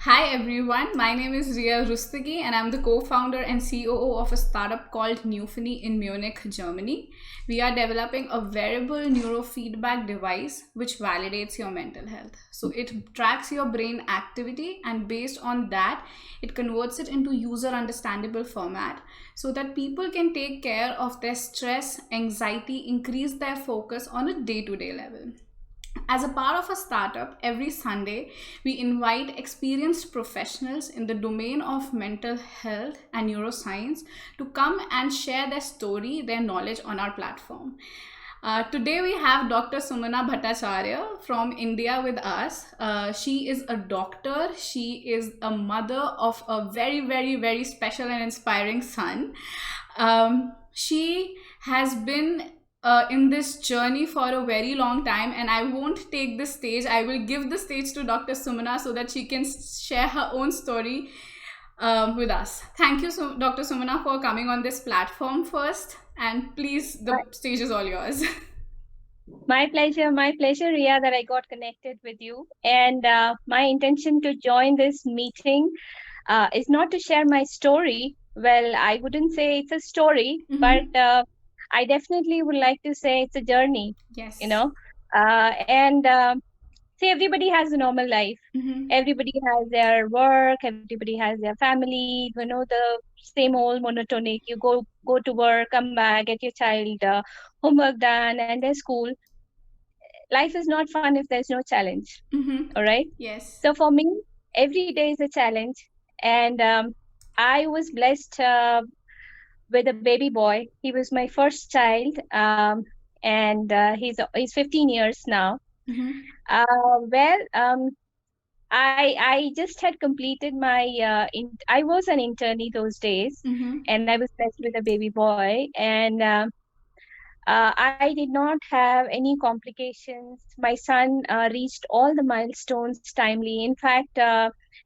Hi everyone, my name is Rustagi and I'm the co-founder and COO of a startup called Neuphony in Munich, Germany. We are developing a wearable neurofeedback device which validates your mental health. So it tracks your brain activity and based on that, it converts it into user understandable format so that people can take care of their stress, anxiety, increase their focus on a day-to-day level. As a part of a startup, every Sunday, we invite experienced professionals in the domain of mental health and neuroscience to come and share their story, their knowledge on our platform. Today, we have Dr. Sumana Bhattacharya from India with us. She is a doctor, she is a mother of a very, very, very special and inspiring son. She has been in this journey for a very long time, and I won't take the stage. I will give the stage to Dr. Sumana so that she can share her own story with us. Thank you, Dr. Sumana, for coming on this platform first, and please, the stage is all yours. My pleasure, Ria, that I got connected with you. And my intention to join this meeting is not to share my story. Well, I wouldn't say it's a story, but I definitely would like to say it's a journey. Yes. See, everybody has a normal life. Everybody has their work. Everybody has their family. The same old monotonic. You go to work, come back, get your child homework done, and their school. Life is not fun if there's no challenge. All right. Yes. So for me, every day is a challenge, and I was blessed with a baby boy. He was my first child, and he's 15 years now. I just had completed my I was an internee those days, and I was blessed with a baby boy, and I did not have any complications. My son reached all the milestones timely. In fact,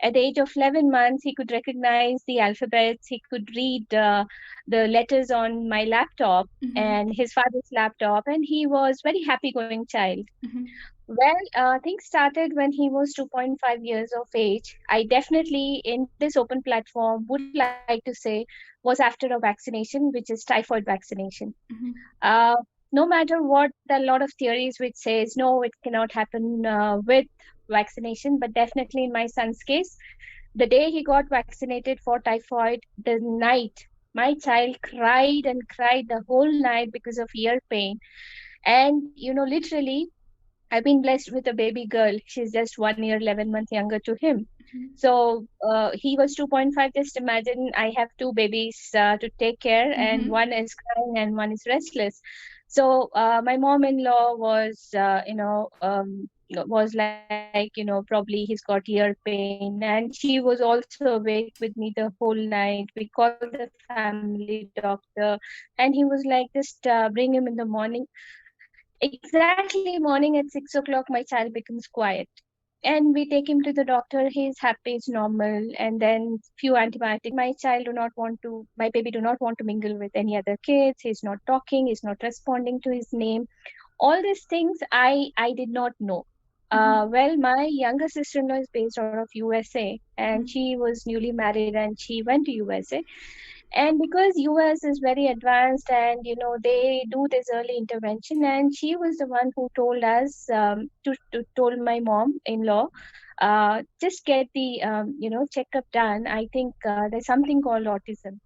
at the age of 11 months, he could recognize the alphabets. He could read the letters on my laptop and his father's laptop, and he was very happy-going child. Well, things started when he was 2.5 years of age. I definitely, in this open platform, would like to say, was after a vaccination, which is typhoid vaccination. No matter what, there are a lot of theories which says, no, it cannot happen with vaccination. But definitely in my son's case, the day he got vaccinated for typhoid, the night, my child cried and cried the whole night because of ear pain. And, literally, I've been blessed with a baby girl. She's just 1 year, 11 months younger to him. So he was 2.5. Just imagine I have two babies to take care, and one is crying and one is restless. So my mom-in-law was, probably he's got ear pain, and she was also awake with me the whole night. We called the family doctor, and he was like, just bring him in the morning. Exactly morning at 6 o'clock, my child becomes quiet. And we take him to the doctor. He's happy, it's normal. And then few antibiotics. My baby do not want to mingle with any other kids. He's not talking. He's not responding to his name. All these things I did not know. Well, my younger sister-in-law is based out of USA, and she was newly married, and she went to USA. And because US is very advanced, and they do this early intervention, and she was the one who told us told my mom-in-law, just get the checkup done. I think there's something called autism.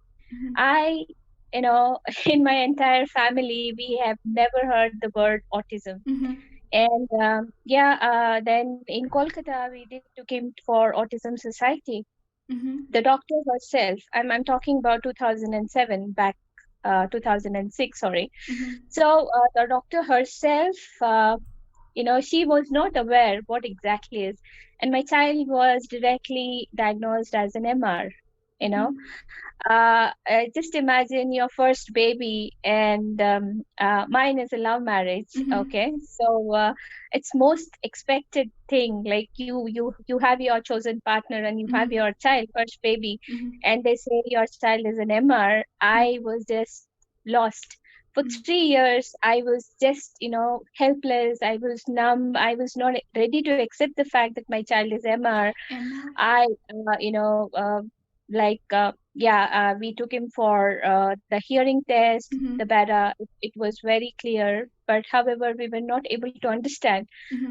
In my entire family, we have never heard the word autism. And then in Kolkata, we took him for Autism Society. The doctor herself, I'm talking about 2007, back 2006, sorry. So the doctor herself, she was not aware what exactly is. And my child was directly diagnosed as an MR, just imagine your first baby, and mine is a love marriage. Okay, so it's most expected thing, like you have your chosen partner, and you have your child, first baby, and they say your child is an MR. I was just lost For 3 years, I was just, helpless. I was numb. I was not ready to accept the fact that my child is MR. I, we took him for the hearing test, the beta. It was very clear. But however, we were not able to understand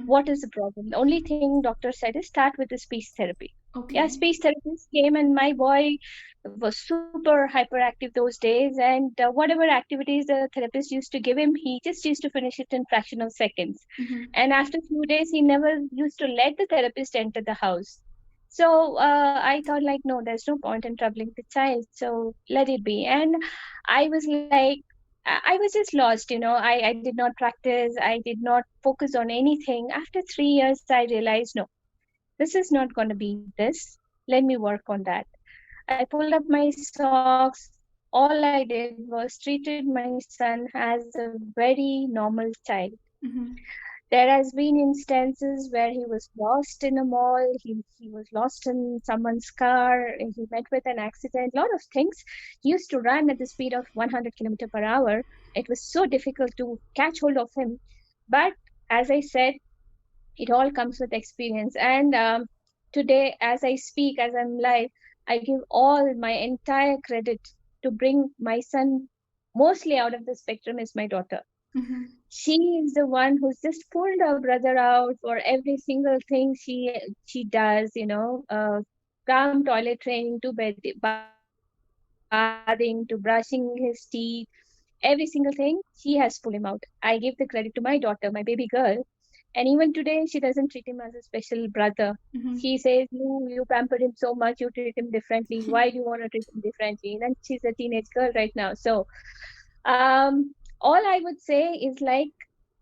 what is the problem. The only thing doctor said is start with the speech therapy. Okay. Yeah, speech therapist came, and my boy was super hyperactive those days. And whatever activities the therapist used to give him, he just used to finish it in fraction of seconds. And after a few days, he never used to let the therapist enter the house. So I thought, like, no, there's no point in troubling the child. So let it be. And I was like, I was just lost, I did not practice. I did not focus on anything. After 3 years, I realized, no, this is not going to be this. Let me work on that. I pulled up my socks. All I did was treated my son as a very normal child. There has been instances where he was lost in a mall, he was lost in someone's car, he met with an accident, lot of things. He used to run at the speed of 100 km/h. It was so difficult to catch hold of him. But as I said, it all comes with experience. And today, as I speak, as I'm live, I give all my entire credit to bring my son mostly out of the spectrum is my daughter. She is the one who's just pulled her brother out for every single thing she does, from toilet training to bathing to brushing his teeth, every single thing she has pulled him out. I give the credit to my daughter, my baby girl. And even today, she doesn't treat him as a special brother. She says, you pamper him so much, you treat him differently. Why do you want to treat him differently? And she's a teenage girl right now. So all I would say is, like,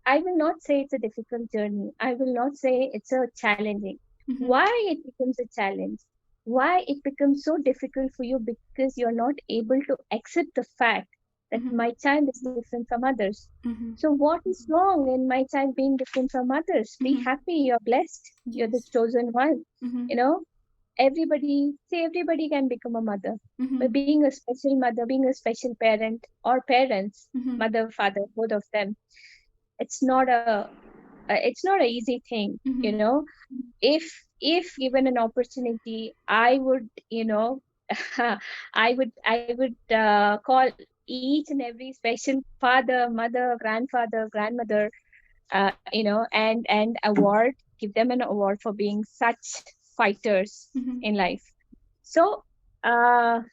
I will not say it's a difficult journey. I will not say it's a challenging. Why it becomes a challenge? Why it becomes so difficult for you? Because you're not able to accept the fact that my child is different from others. So what is wrong in my child being different from others? Be happy, you're blessed, you're the chosen one. Everybody can become a mother. But being a special mother, being a special parent, or parents, mother, father, both of them, it's not a easy thing. If given an opportunity, I would, I would call each and every special father, mother, grandfather, grandmother, and award, give them an award for being such fighters in life. So as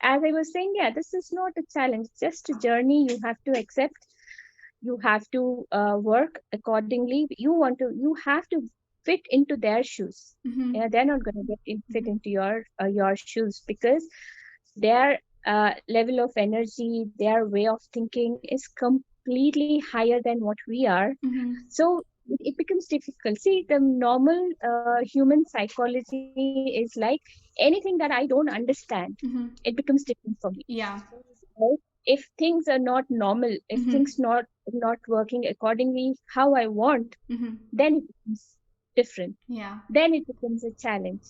I was saying, yeah, this is not a challenge, just a journey. You have to accept, you have to work accordingly. You have to fit into their shoes. They're not going to fit into your shoes, because their level of energy, their way of thinking is completely higher than what we are. So it becomes difficult. See, the normal human psychology is like, anything that I don't understand, it becomes different for me. Yeah. Right? If things are not normal, if things not working accordingly how I want, then it becomes different. Yeah. Then it becomes a challenge.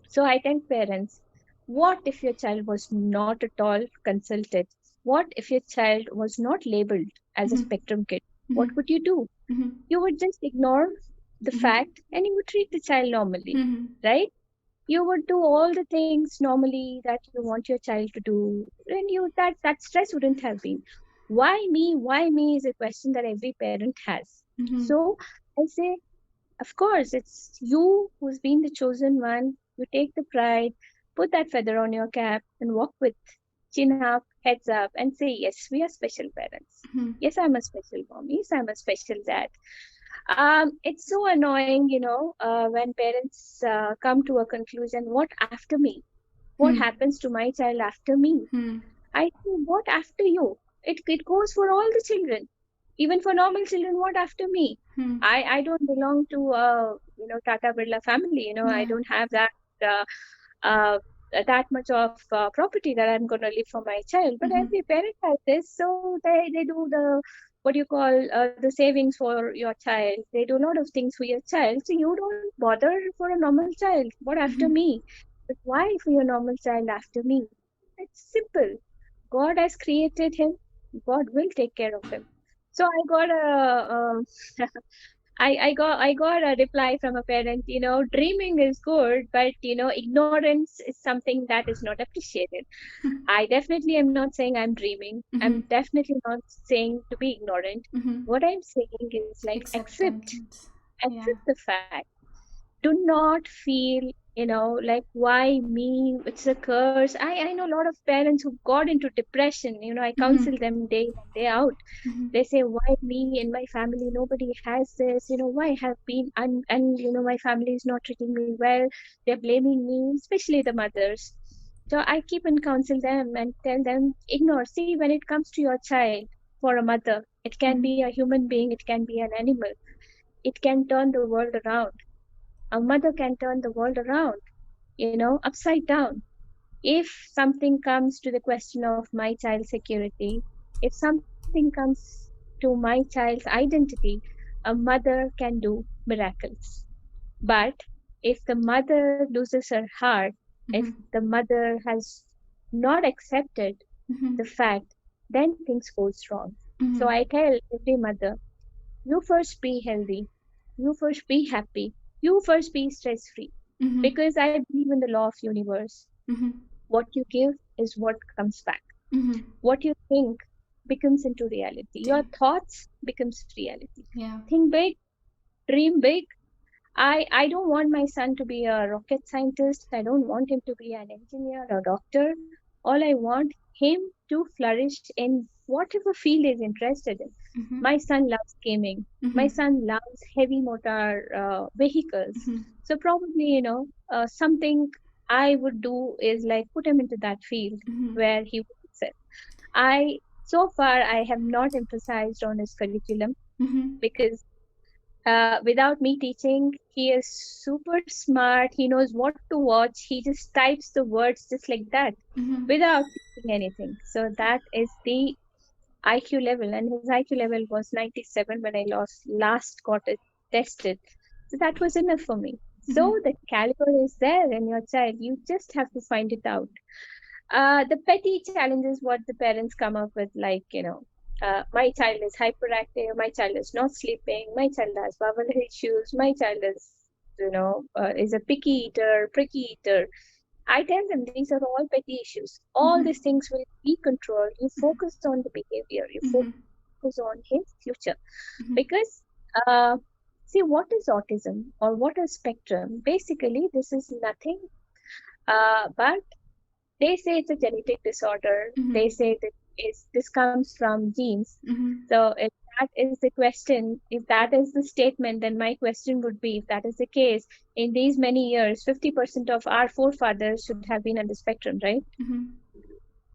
So I tell parents, what if your child was not at all consulted? What if your child was not labeled as a spectrum kid? What would you do? You would just ignore the fact, and you would treat the child normally, right? You would do all the things normally that you want your child to do, and that stress wouldn't have been. Why me? Why me is a question that every parent has. So I say, of course, it's you who's been the chosen one. You take the pride, put that feather on your cap, and walk with chin up, heads up, and say, yes, we are special parents. Yes, I'm a special mom. Yes, I'm a special dad. It's so annoying, when parents come to a conclusion, what after me? What happens to my child after me? I say, what after you? It goes for all the children. Even for normal children, what after me? I don't belong to Tata Birla family. I don't have that much of property that I'm going to leave for my child. But every parent has this, so they do the what you call the savings for your child. They do a lot of things for your child. So you don't bother for a normal child. What after me? But why for your normal child after me? It's simple. God has created him. God will take care of him. So I got I got a reply from a parent, dreaming is good, but ignorance is something that is not appreciated. I definitely am not saying I'm dreaming. I'm definitely not saying to be ignorant. What I'm saying is like Acceptance. Yeah. accept the fact. Do not feel, like why me? It's a curse. I know a lot of parents who got into depression. I counsel them day in and day out. They say, why me in my family? Nobody has this. Why have been and my family is not treating me well. They're blaming me, especially the mothers. So I keep and counsel them and tell them, ignore. See, when it comes to your child, for a mother, it can be a human being, it can be an animal. It can turn the world around. A mother can turn the world around, upside down. If something comes to the question of my child's security, if something comes to my child's identity, a mother can do miracles. But if the mother loses her heart, if the mother has not accepted the fact, then things goes wrong. So I tell every mother, you first be healthy, you first be happy, you first be stress free. Because I believe in the law of universe. What you give is what comes back. What you think becomes into reality. Your thoughts becomes reality. Yeah. Think big, dream big. I don't want my son to be a rocket scientist. I don't want him to be an engineer or doctor. All I want him to flourish in whatever field he's interested in. My son loves gaming. My son loves heavy motor vehicles. So probably, something I would do is like put him into that field where he would excel. So far, I have not emphasized on his curriculum because without me teaching, he is super smart. He knows what to watch. He just types the words just like that without teaching anything. So that is the IQ level, and his IQ level was 97 when I last got it tested. So that was enough for me. So the caliber is there in your child. You just have to find it out. The petty challenges what the parents come up with, like, my child is hyperactive, my child is not sleeping, my child has bowel issues, my child is a pricky eater. I tell them these are all petty issues. All these things will be controlled. You focus on the behavior, you focus on his future. Because, see, what is autism or what is spectrum? Basically, this is nothing but they say it's a genetic disorder. They say that this comes from genes. So if that is the question, if that is the statement, then my question would be, if that is the case, in these many years, 50% of our forefathers should have been on the spectrum, right?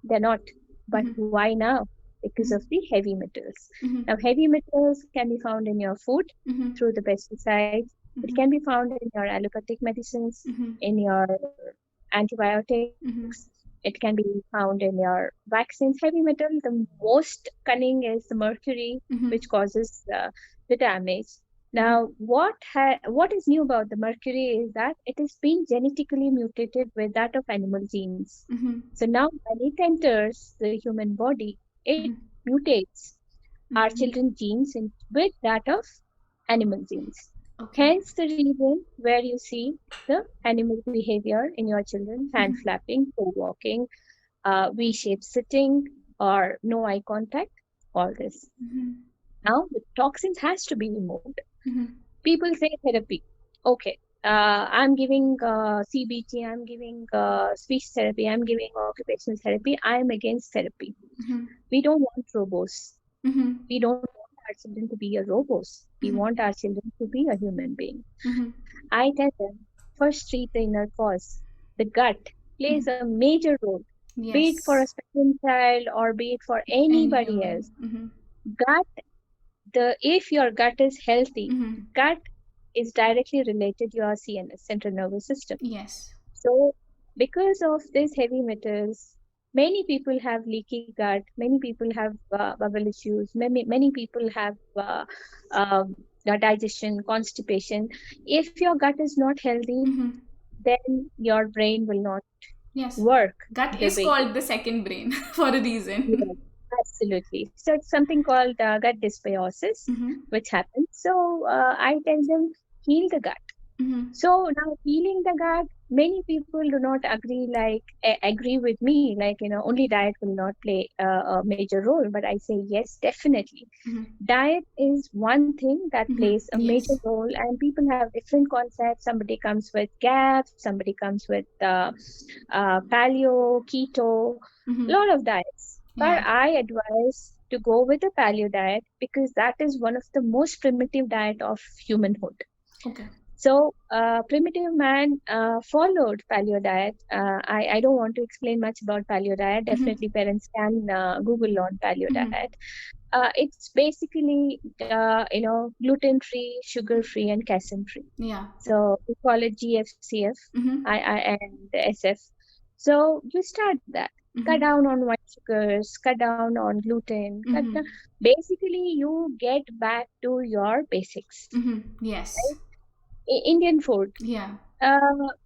They're not. But why now? Because of the heavy metals. Now, heavy metals can be found in your food through the pesticides. It can be found in your allopathic medicines, in your antibiotics. It can be found in your vaccines. Heavy metal, the most cunning is the mercury, which causes the damage. Now, what is new about the mercury is that it is being genetically mutated with that of animal genes. So now when it enters the human body, it mutates our children's genes with that of animal genes. Hence the reason where you see the animal behavior in your children, hand flapping, toe walking, V-shaped sitting, or no eye contact, all this. Now the toxins has to be removed. People say therapy. Okay, I'm giving CBT, I'm giving speech therapy, I'm giving occupational therapy. I'm against therapy. We don't want robots. We don't want our children to be a robots. We want our children to be a human being. I tell them, first treat the inner cause. The gut plays a major role, be it for a special child or be it for anybody else. Gut, if your gut is healthy, gut is directly related to your CNS, central nervous system. Yes. So because of these heavy metals, many people have leaky gut, many people have bowel issues, many people have digestion, constipation. If your gut is not healthy, then your brain will not work. Gut is called the second brain for a reason. Absolutely. So it's something called gut dysbiosis, which happens. So I tell them, heal the gut. So now healing the gut, many people do not agree with me, like, only diet will not play a major role. But I say, yes, definitely. Diet is one thing that plays a major Yes. role, and people have different concepts. Somebody comes with GAP, somebody comes with paleo, keto, a lot of diets. But Yeah. I advise to go with the paleo diet because that is one of the most primitive diet of humanhood. Okay. So, primitive man followed paleo diet. I don't want to explain much about paleo diet. Definitely, parents can Google on paleo diet. It's basically, gluten free, sugar free, and casein free. Yeah. So we call it GFCF, and SF. So you start that. Cut down on white sugars, cut down on gluten, cut down. Basically, you get back to your basics. Yes. Right? Indian food. Yeah.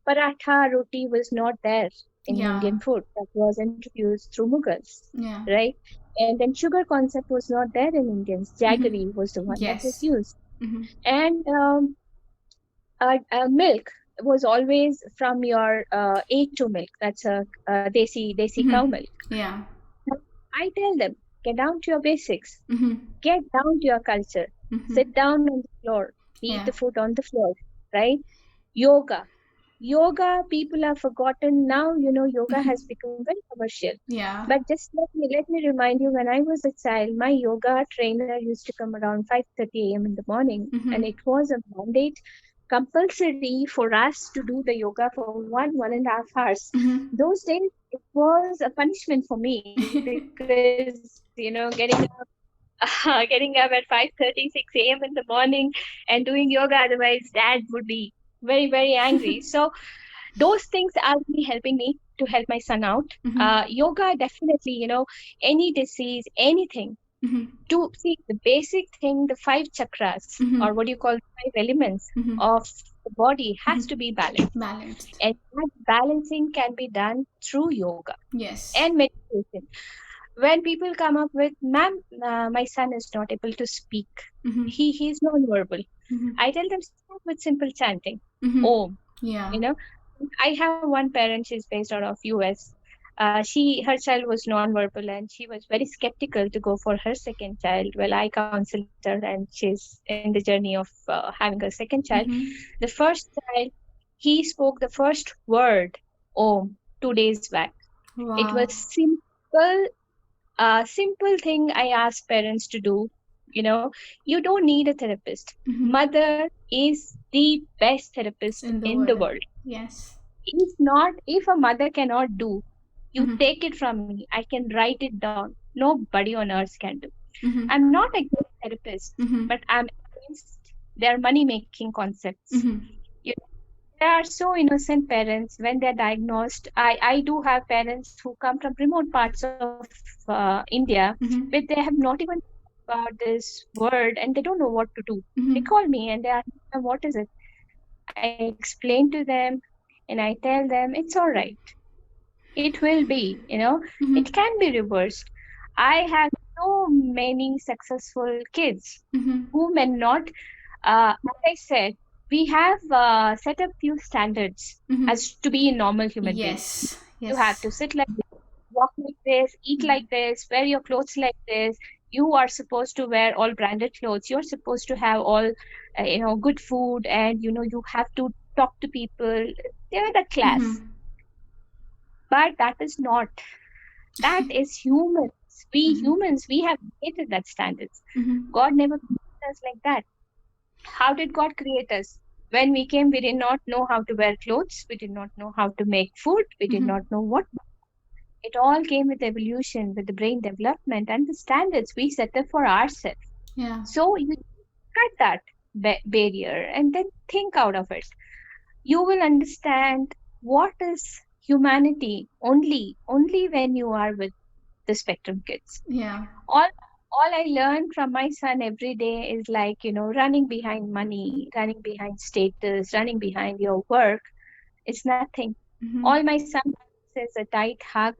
Paratha roti was not there in Yeah. Indian food. That was introduced through Mughals, Yeah. right? And then sugar concept was not there in Indians. Jaggery was the one that was Yes. used. And milk was always from your A2 milk. That's a desi cow milk. Yeah. Now, I tell them, get down to your basics. Mm-hmm. Get down to your culture. Sit down on the floor. Eat Yeah. the food on the floor, right? Yoga. Yoga, people have forgotten now. Yoga has become very commercial. Yeah. But just let me remind you, when I was a child, my yoga trainer used to come around 5:30 a.m. in the morning, and it was a mandate compulsory for us to do the yoga for 1.5 hours. Those days, it was a punishment for me because, getting up at 5:30, 6 a.m. in the morning and doing yoga, otherwise dad would be very, very angry. So those things are really helping me to help my son out. Yoga, definitely, any disease, anything. To see the basic thing, the five chakras, or what you call five elements of the body, has to be balanced. Balanced. And that balancing can be done through yoga Yes. and meditation. When people come up with, ma'am, my son is not able to speak, he's non-verbal. I tell them, start with simple chanting. Om. Yeah. I have one parent, she's based out of US. Her child was non-verbal and she was very skeptical to go for her second child. Well, I counseled her and she's in the journey of having a second child. The first child, he spoke the first word, Om, 2 days back. It Wow. was simple thing I ask parents to do. You don't need a therapist. Mother is the best therapist In the in the world. world. Yes. If a mother cannot do, you take it from me. I can write it down. Nobody on earth can do. I'm not against therapists, but I'm against their money making concepts. There are so innocent parents when they're diagnosed. I do have parents who come from remote parts of India, but they have not even about this word and they don't know what to do. They call me and they ask, what is it? I explain to them and I tell them it's all right. It will be, it can be reversed. I have so many successful kids who may not, like I said, we have set up few standards as to be a normal human being. Yes. You have Yes. to sit like this, walk like this, eat like this, wear your clothes like this. You are supposed to wear all branded clothes. You're supposed to have all, good food, and you have to talk to people. They're the class, but that is not. That is humans. We humans, we have created that standards. God never created us like that. How did God create us? When we came, we did not know how to wear clothes. We did not know how to make food. We did not know what. It all came with evolution, with the brain development and the standards we set up for ourselves. Yeah. So you cut that barrier and then think out of it. You will understand what is humanity only when you are with the spectrum kids. Yeah. All I learn from my son every day is like, running behind money, running behind status, running behind your work. It's nothing. All my son says a tight hug,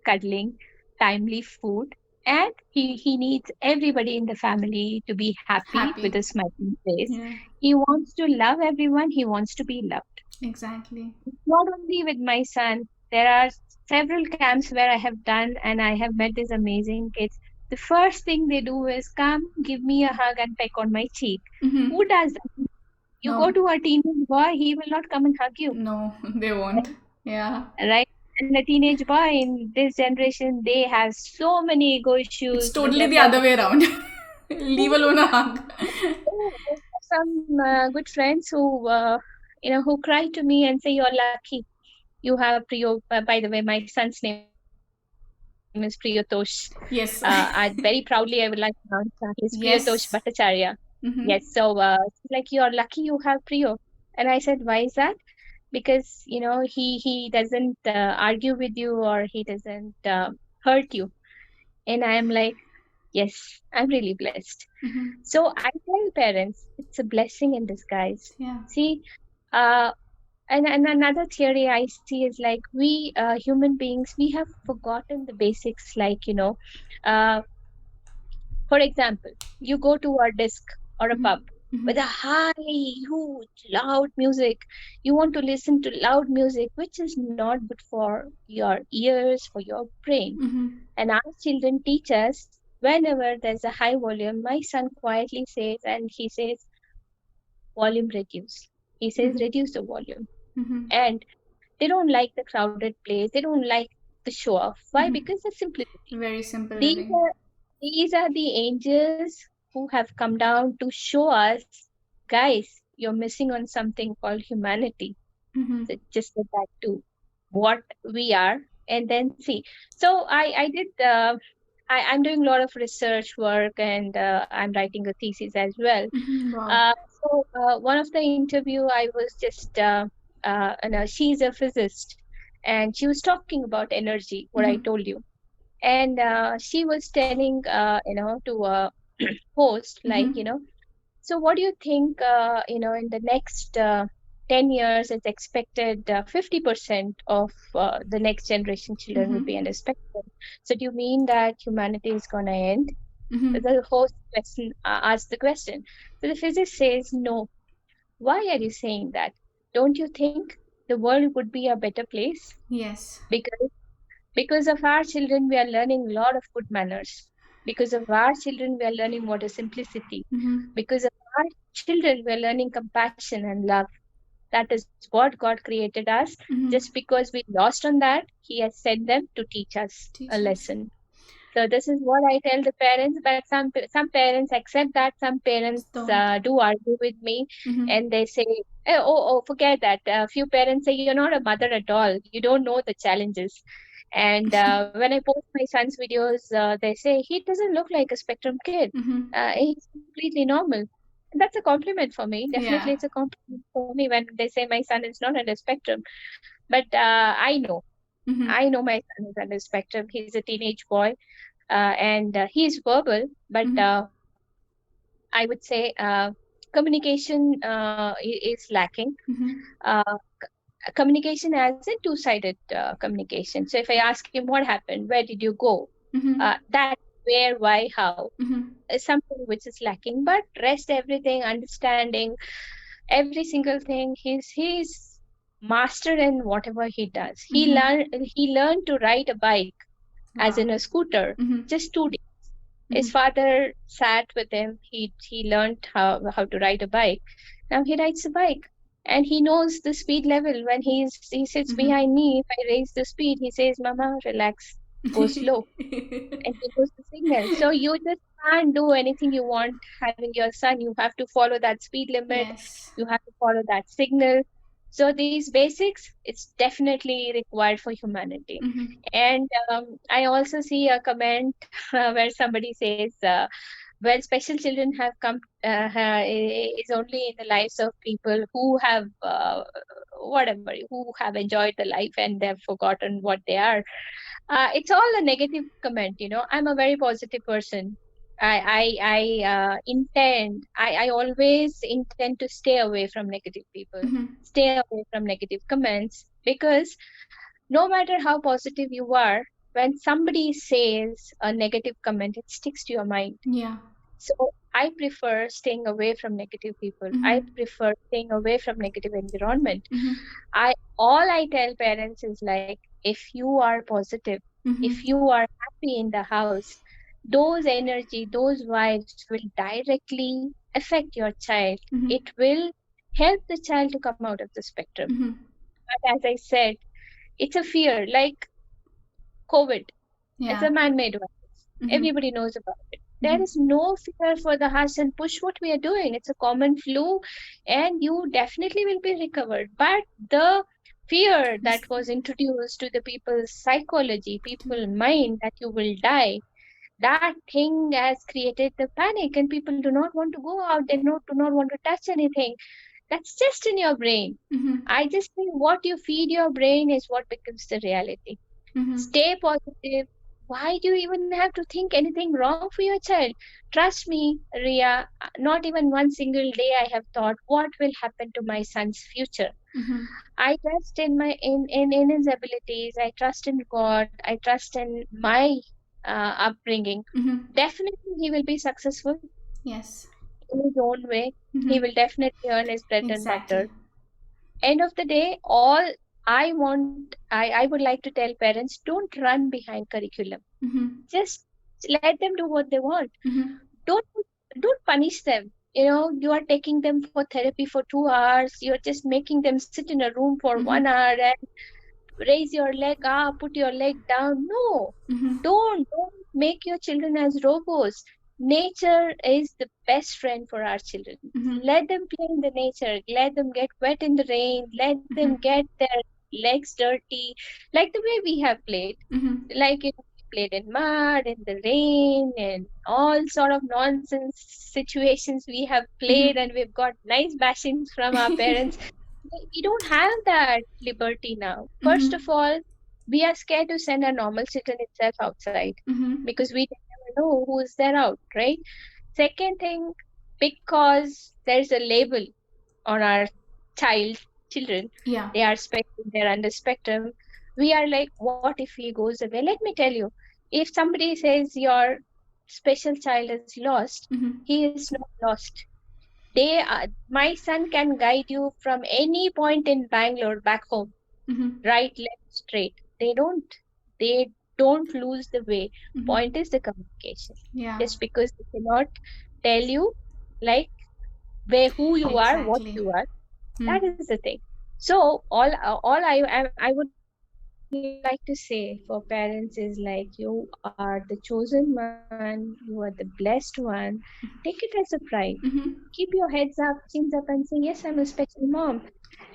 cuddling, timely food, and he needs everybody in the family to be happy with a smiling face. Yeah. He wants to love everyone. He wants to be loved. Exactly. Not only with my son, there are several camps where I have done and I have met these amazing kids. The first thing they do is come, give me a hug and peck on my cheek. Mm-hmm. Who does that? You No. go to a teenage boy, he will not come and hug you. No, they won't. Yeah. Right? And a teenage boy in this generation, they have so many ego It's issues. They totally the develop other way around. Leave alone a hug. some good friends who who cry to me and say, "You're lucky. You have Priyo." By the way, my son's name is Priyotosh. Yes. Very proudly, I would like to announce that he's Priyotosh Yes. Bhattacharya. Yes. Mm-hmm. So she's like, "You're lucky. You have Priyo." And I said, "Why is that?" Because he doesn't argue with you or he doesn't hurt you. And I am like, yes, I'm really blessed. Mm-hmm. So I tell parents, it's a blessing in disguise. Yeah. See, uh, and another theory I see is like we human beings, we have forgotten the basics. Like, uh, for example, you go to a disc or a pub Mm-hmm. with a high, huge, loud music. You want to listen to loud music, which is not good for your ears, for your brain. Mm-hmm. And our children teach us whenever there's a high volume, my son quietly says, and he says, volume reduce. He says, reduce the volume. Mm-hmm. And they don't like the crowded place. They don't like the show off. Why? Mm-hmm. Because of simplicity. Very simple These living. are these are the angels who have come down to show us, guys, you're missing on something called humanity. Mm-hmm. So just get back to what we are, and then see. So I did. I'm doing a lot of research work, and I'm writing a thesis as well. Mm-hmm. Wow. One of the interview I was just, she's a physicist, and she was talking about energy, what I Mm-hmm. told you, and she was telling, to a host, like, Mm-hmm. so what do you think, in the next 10 years, it's expected 50% of the next generation children will be Mm-hmm. under spectrum. So do you mean that humanity is going to end? Mm-hmm. The host question asked the question. So the physicist says, no. Why are you saying that? Don't you think the world would be a better place? Yes. Because because of our children, we are learning a lot of good manners. Because of our children, we are learning what is simplicity. Mm-hmm. Because of our children, we are learning compassion and love. That is what God created us. Just Mm-hmm. because we lost on that, He has sent them to teach us a Teachers. lesson. So this is what I tell the parents, but some parents accept that. Some parents Don't. do argue with me, Mm-hmm. and they say, "Oh, forget that." A few parents say, "You're not a mother at all. You don't know the challenges." And when I post my son's videos, they say he doesn't look like a spectrum kid. Mm-hmm. He's completely normal. And that's a compliment for me. Definitely, Yeah. it's a compliment for me when they say my son is not under spectrum. But Mm-hmm. I know my son is under spectrum. He's a teenage boy, and he's verbal, but Mm-hmm. I would say communication is lacking. Mm-hmm. Uh, Communication as a two-sided communication. So if I ask him what happened, where did you go, Mm-hmm. that, where, why, how, Mm-hmm. is something which is lacking. But rest everything, understanding every single thing, he's master in whatever he does. Mm-hmm. He learned to ride a bike, as Wow. in a scooter, Mm-hmm. just 2 days. His Mm-hmm. father sat with him. He learned how to ride a bike. Now he rides a bike, and he knows the speed level. When he sits Mm-hmm. behind me, if I raise the speed, he says, "Mama, relax, go slow," and he goes the signal. So you just can't do anything you want having your son. You have to follow that speed limit. Yes. You have to follow that signal. So these basics, it's definitely required for humanity. Mm-hmm. And I also see a comment where somebody says, well, special children have come, is only in the lives of people who have, whatever, who have enjoyed the life and they've forgotten what they are. It's all a negative comment, I'm a very positive person. I always intend to stay away from negative people, Mm-hmm. stay away from negative comments, because no matter how positive you are, when somebody says a negative comment, it sticks to your mind. Yeah. So I prefer staying away from negative people. I prefer staying away from negative environment. All I tell parents is like, if you are positive, if you are happy in the house, those energy, those vibes will directly affect your child. It will help the child to come out of the spectrum. But as I said, it's a fear, like COVID. It's a man-made virus. Everybody knows about it. There is no fear for the hush and push what we are doing. It's a common flu, and you definitely will be recovered. But the fear that was introduced to the people's psychology, people's mind, that you will die, that thing has created the panic, and people do not want to go out. They do not want to touch anything. That's just in your brain. I just think what you feed your brain is what becomes the reality. Stay positive. Why do you even have to think anything wrong for your child? Trust me, Ria, not even one single day I have thought what will happen to my son's future. I trust in in his abilities. I trust in God. I trust in my upbringing. Definitely, he will be successful. Yes. In his own way. He will definitely earn his bread and butter. End of the day, all I would like to tell parents, don't run behind curriculum. Just let them do what they want. Don't don't punish them. You are taking them for therapy for 2 hours. You're just making them sit in a room for 1 hour and raise your leg up, put your leg down. No, don't make your children as robots. Nature is the best friend for our children. Let them play in the nature, let them get wet in the rain, let them get their legs dirty, like the way we have played. Like we played in mud, in the rain, and all sort of nonsense situations we have played, and we've got nice bashings from our parents. We don't have that liberty now. First of all, we are scared to send a normal citizen itself outside because we never know who is there out, right? Second thing, because there's a label on our children, they are spectrum, they're under spectrum. We are like, what if he goes away? Let me tell you, if somebody says your special child is lost, he is not lost. My son can guide you from any point in Bangalore back home, right, left, straight. They don't lose the way. Point is the communication. Just because they cannot tell you, like, who you are, what you are, that is the thing. So all I would like to say for parents is like, you are the chosen one, you are the blessed one. Take it as a pride. Keep your heads up, chins up, and say, yes, I'm a special mom.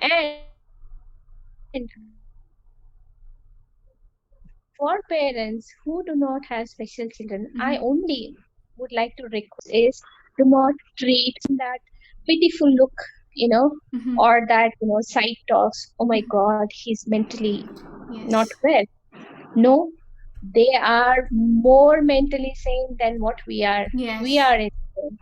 And for parents who do not have special children, I only would like to request is, do not treat that pitiful look, or that, side talks. Oh my God, he's mentally not well. No, they are more mentally sane than what we are. We are insane.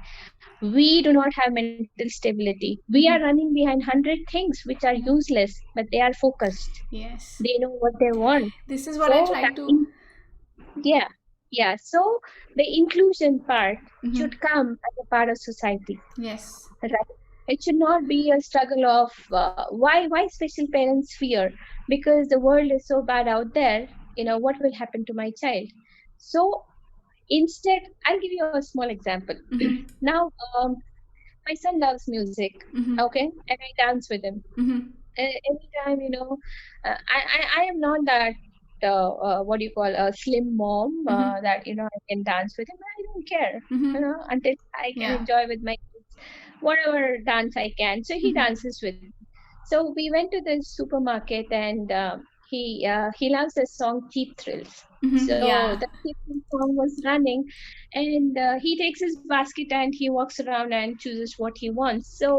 We do not have mental stability. We are running behind 100 things which are useless, but they are focused. Yes. They know what they want. This is what I try to. Yeah. So the inclusion part should come as a part of society. Yes. Right? It should not be a struggle of why special parents fear, because the world is so bad out there. What will happen to my child? So instead, I'll give you a small example. Now, my son loves music, okay, and I dance with him. Anytime, I am not that what do you call, a slim mom, that I can dance with him. I don't care, until I can enjoy with my kids whatever dance I can. So he dances with me. So we went to the supermarket, and he loves the song Cheap Thrills. So the Cheap Thrills song was running, and he takes his basket and he walks around and chooses what he wants. So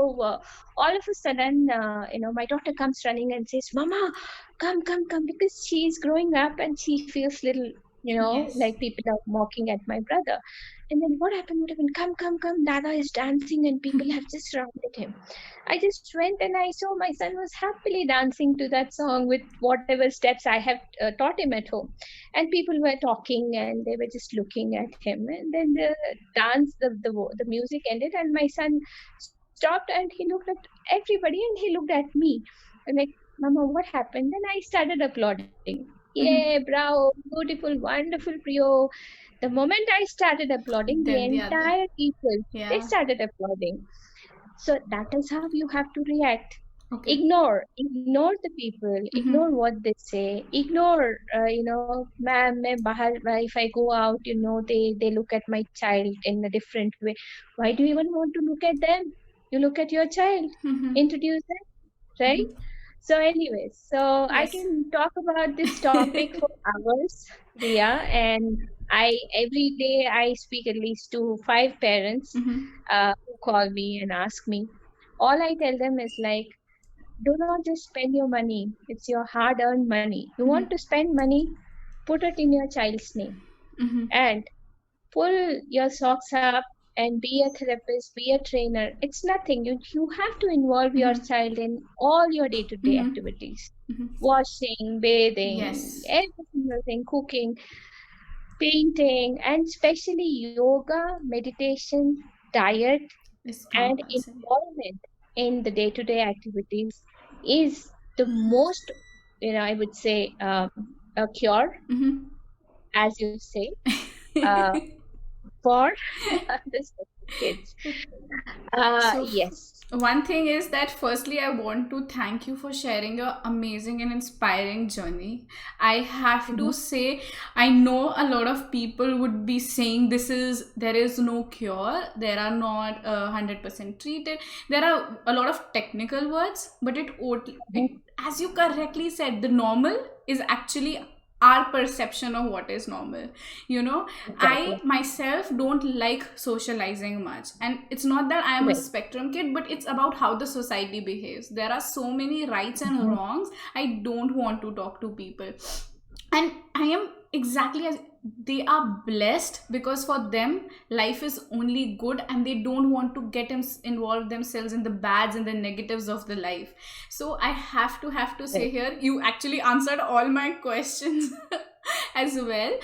all of a sudden, my daughter comes running and says, "Mama, come," because she's growing up and she feels little Yes. like people are mocking at my brother. And then what happened? Come, Dada is dancing and people have just surrounded him. I just went and I saw my son was happily dancing to that song with whatever steps I have taught him at home. And people were talking and they were just looking at him. And then the dance, the music ended and my son stopped and he looked at everybody and he looked at me. I'm like, Mama, what happened? Then I started applauding. Yeah, bravo, beautiful, wonderful, Priyo. The moment I started applauding, the Then the other. entire people, they Yeah. started applauding. So that is how you have to react. Okay. Ignore the people, ignore what they say, ignore, ma'am, if I go out, they look at my child in a different way. Why do you even want to look at them? You look at your child, introduce them, right? So anyways, so I Yes. can talk about this topic for hours, Ria, and every day I speak at least to 5 parents who call me and ask me. All I tell them is like, do not just spend your money. It's your hard-earned money. You want to spend money, put it in your child's name and pull your socks up and be a therapist, be a trainer. It's nothing. You have to involve your child in all your day-to-day activities. Washing, bathing, Yes. every single thing, cooking, painting, and especially yoga, meditation, diet, Is and compulsory. involvement in the day-to-day activities is the most, I would say, a cure, as you say, uh, for the special kids. So, Yes. one thing is that firstly, I want to thank you for sharing your amazing and inspiring journey. I have to Mhm. say, I know a lot of people would be saying there is no cure, there are not 100% treated. There are a lot of technical words, but Mhm. as you correctly said, the normal is actually our perception of what is normal. I Exactly. myself don't like socializing much, and it's not that I am a Right. spectrum kid, but it's about how the society behaves. There are so many rights and Mhm. wrongs. I don't want to talk to people, and I am exactly as they are blessed, because for them life is only good and they don't want to involve themselves in the bads and the negatives of the life. So I have to say, Right. here you actually answered all my questions as well.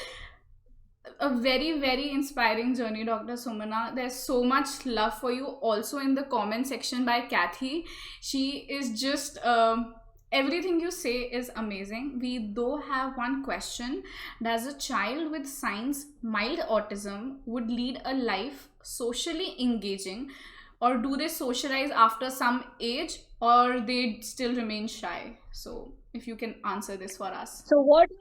A very, very inspiring journey, Dr. Sumana. There's so much love for you also in the comment section by Kathy. She is just everything you say is amazing. We though have one question: does a child with signs mild autism would lead a life socially engaging, or do they socialize after some age, or they still remain shy? So if you can answer this for us. So what do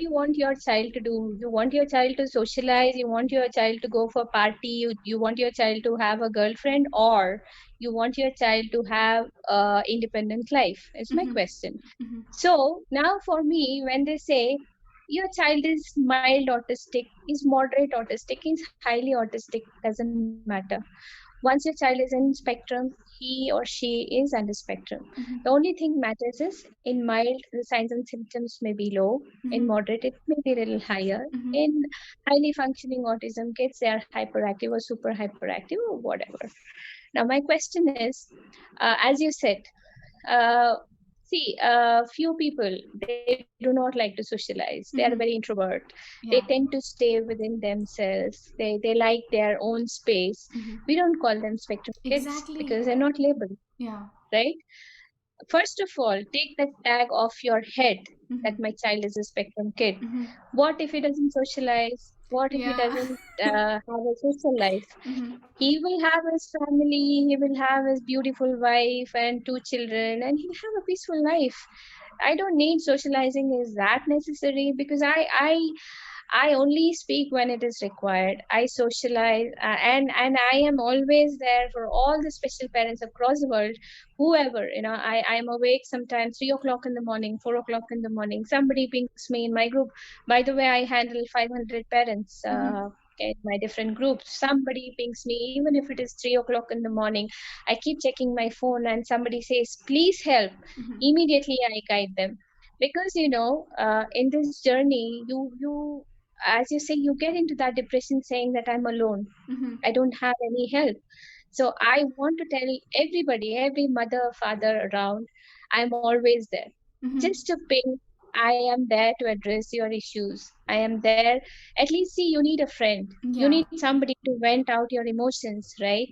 you want your child to do? You want your child to socialize, you want your child to go for party, you want your child to have a girlfriend, or you want your child to have a independent life? Is my question. So now for me, when they say your child is mild autistic, is moderate autistic, is highly autistic, doesn't matter. Once your child is in spectrum, he or she is under spectrum. The only thing matters is in mild, the signs and symptoms may be low. In moderate, it may be a little higher. In highly functioning autism kids, they are hyperactive or super hyperactive or whatever. Now, my question is, as you said, uh, see, few people, they do not like to socialize. They are very introvert. They Yeah. tend to stay within themselves. They like their own space. We don't call them spectrum kids Exactly. because they're not labeled, Yeah. right? First of all, take that tag off your head that my child is a spectrum kid. What if he doesn't socialize? What if he Yeah. doesn't have a social life? He will have his family, he will have his beautiful wife and 2 children, and he'll have a peaceful life. I don't need socializing is that necessary because I only speak when it is required. I socialize, and I am always there for all the special parents across the world, whoever. I am awake sometimes 3 o'clock in the morning, 4 o'clock in the morning. Somebody pings me in my group. By the way, I handle 500 parents. In my different groups, somebody pings me, even if it is 3 o'clock in the morning. I keep checking my phone, and somebody says, "Please help." Immediately, I guide them because in this journey, you as you say, you get into that depression saying that I'm alone. I don't have any help. So I want to tell everybody, every mother, father around, I'm always there. Just a ping, I am there to address your issues. I am there. At least see, you need a friend. You Yeah. need somebody to vent out your emotions, right?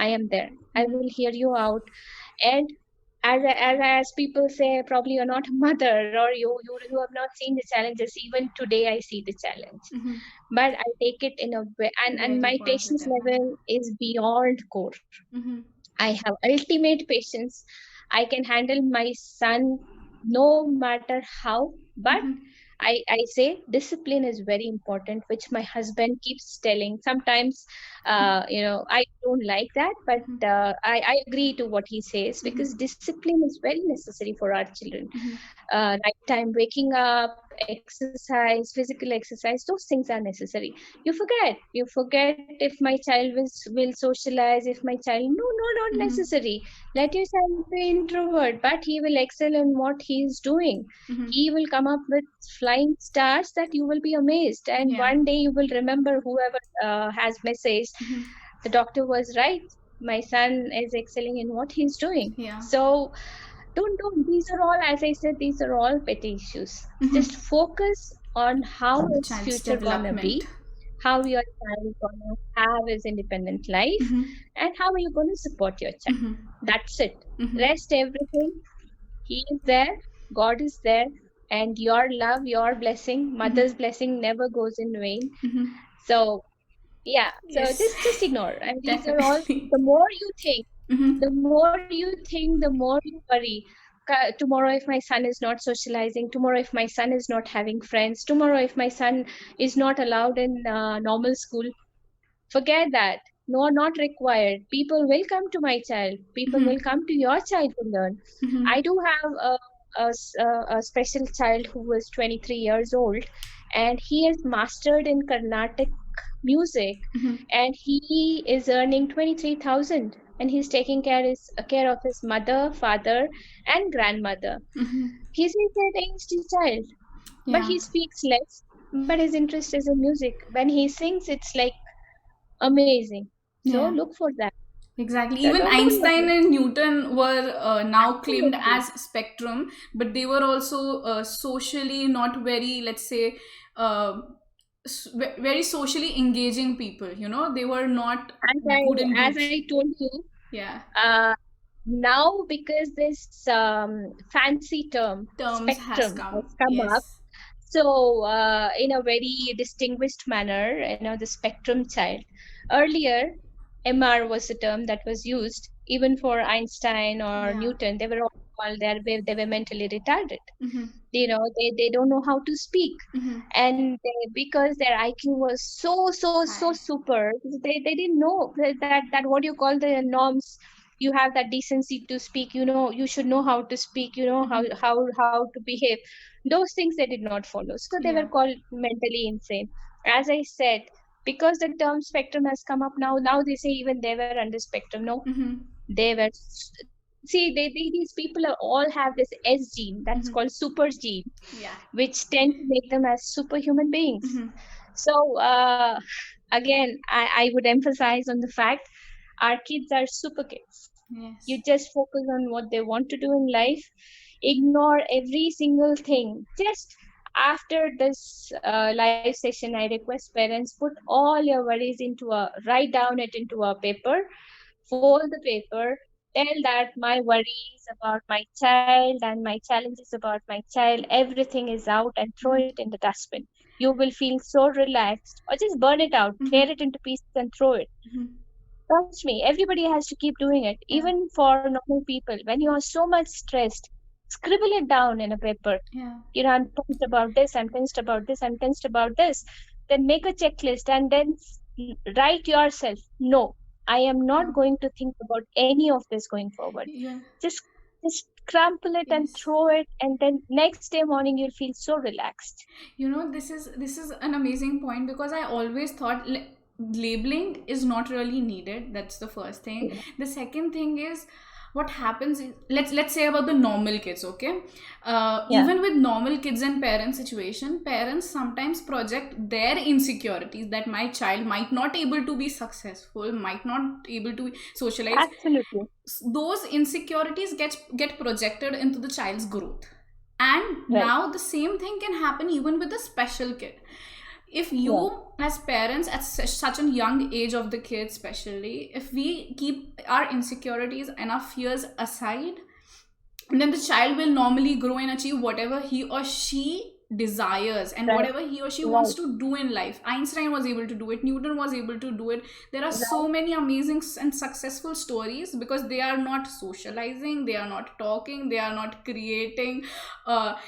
I am there. I will hear you out. And as people say, probably you're not a mother, or you have not seen the challenges. Even today, I see the challenge, but I take it in a way, and Very my patience positive manner. level is beyond core. Mm-hmm. I have ultimate patience. I can handle my son no matter how, but I say discipline is very important, which my husband keeps telling. Sometimes, I don't like that, but I agree to what he says, because discipline is very necessary for our children. Nighttime waking up, exercise, physical exercise, those things are necessary. You forget if my child will socialize, if my child, no, not necessary. Let your child be introvert, but he will excel in what he is doing. He will come up with flying stars that you will be amazed, and Yeah. one day you will remember, whoever has messaged, the doctor was right, my son is excelling in what he's doing. Yeah. So don't these are all, as I said, these are all petty issues. Just focus on how The its child's future gonna development. be, how your child gonna have his independent life, and how are you gonna support your child. That's it. Rest everything, he is there, God is there, and your love, your blessing, mother's blessing never goes in vain. So yeah, so Yes. just ignore, and these are all, Definitely. the more you think, the more you worry. Tomorrow, if my son is not socializing, tomorrow, if my son is not having friends, tomorrow, if my son is not allowed in normal school, forget that. No, not required. People will come to my child. People will come to your child to learn. I do have a special child who was 23 years old, and he is mastered in Carnatic music, and he is earning 23,000, and he's taking care of his mother, father, and grandmother. He's an ADHD child, but Yeah. he speaks less, but his interest is in music. When he sings, it's like amazing. So Yeah. look for that. Exactly. So Even don't Einstein worry. and Newton were now claimed Absolutely. as spectrum, but they were also socially not very, let's say, uh, very socially engaging people. They were not As I good in as groups. I told you, Yeah. uh, now because this fancy term Terms has spectrum come. has come up, Yes. so in a very distinguished manner, the spectrum child. Earlier, MR was the term that was used even for Einstein or Yeah. Newton. They were all called, they were mentally retarded. Mm-hmm. They don't know how to speak, Mm-hmm. and because their IQ was so Hi. super, they didn't know that what you call the norms. You have that decency to speak, you should know how to speak, how to behave. Those things they did not follow, so they Yeah. were called mentally insane. As I said, because the term spectrum has come up now they say even they were under spectrum. No, Mm-hmm. they were. See, these people all have this S gene, that's called super gene, Yeah. which tend to make them as superhuman beings. Mm-hmm. So again, I would emphasize on the fact our kids are super kids. You Yes. just focus on what they want to do in life. Ignore every single thing. Just after this live session, I request parents, put all your worries write down it into a paper, fold the paper, tell that my worries about my child and my challenges about my child, everything is out, and throw it in the dustbin. You will feel so relaxed, or just burn it out, tear it into pieces and throw it. Trust me, everybody has to keep doing it, Yeah. even for normal people. When you are so much stressed, scribble it down in a paper. Yeah. I'm tensed about this, I'm tensed about this, I'm tensed about this. Then make a checklist, and then write yourself, no, I am not Yeah. going to think about any of this going forward. Yeah. Just just crumple it and Yes. throw it, and then next day morning you'll feel so relaxed. This is an amazing point, because I always thought labeling is not really needed. That's the first thing. Yeah. The second thing is, what happens is, let's say about the normal kids, okay? Even with normal kids and parent situation, parents sometimes project their insecurities that my child might not able to be successful, might not able to socialize. Absolutely. Those insecurities get projected into the child's growth. And now the same thing can happen even with a special kid. If you as parents at such a young age of the kid, especially if we keep our insecurities and our fears aside, then the child will normally grow and achieve whatever he or she desires and whatever he or she wants to do in life. Einstein was able to do it, Newton was able to do it. There are so many amazing and successful stories because they are not socializing, they are not talking, they are not creating,